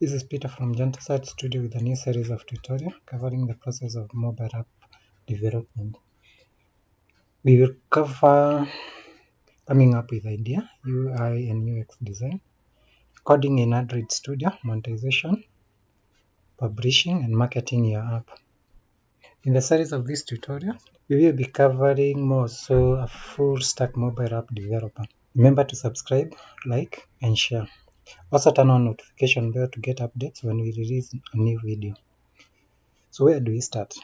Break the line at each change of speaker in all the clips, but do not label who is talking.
This is Peter from Gentleside Studio with a new series of tutorials covering the process of mobile app development. We will cover coming up with idea, UI and UX design, coding in Android Studio, monetization, publishing and marketing your app. In the series of this tutorial, we will be covering more so a full stack mobile app developer. Remember to subscribe, like and share. Also turn on notification bell to get updates when we release a new video. So where do we start?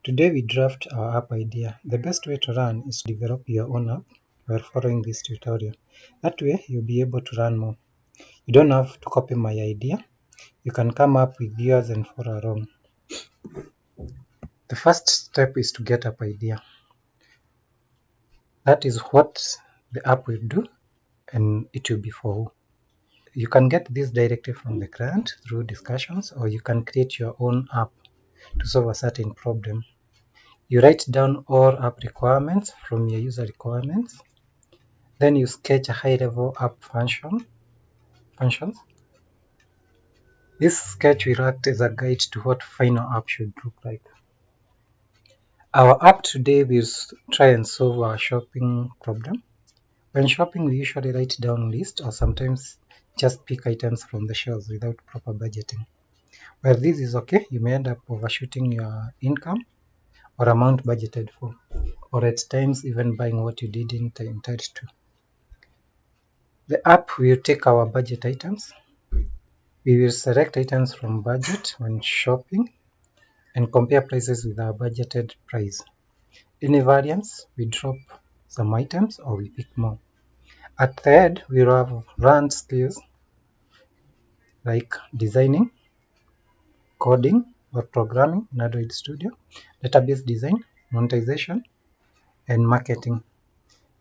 Today we draft our app idea. The best way to run is to develop your own app while following this tutorial. That way you'll be able to run more. You don't have to copy my idea. You can come up with yours and follow along. The first step is to get app idea. That is what the app will do and it will be for who. You can get this directly from the client through discussions, or you can create your own app to solve a certain problem. You write down all app requirements from your user requirements. Then you sketch a high-level app functions. This sketch will act as a guide to what final app should look like. Our app today will try and solve our shopping problem. When shopping, we usually write down lists or sometimes just pick items from the shelves without proper budgeting. Where this is okay, you may end up overshooting your income or amount budgeted for, or at times even buying what you didn't intend to. The app will take our budget items. We will select items from budget when shopping and compare prices with our budgeted price. Any variance, we drop some items or we pick more. At the end, we will have run skills like designing, coding or programming in Android Studio, database design, monetization, and marketing.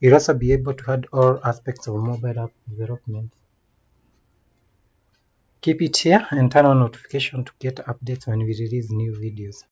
You'll also be able to add all aspects of mobile app development. Keep it here and turn on notification to get updates when we release new videos.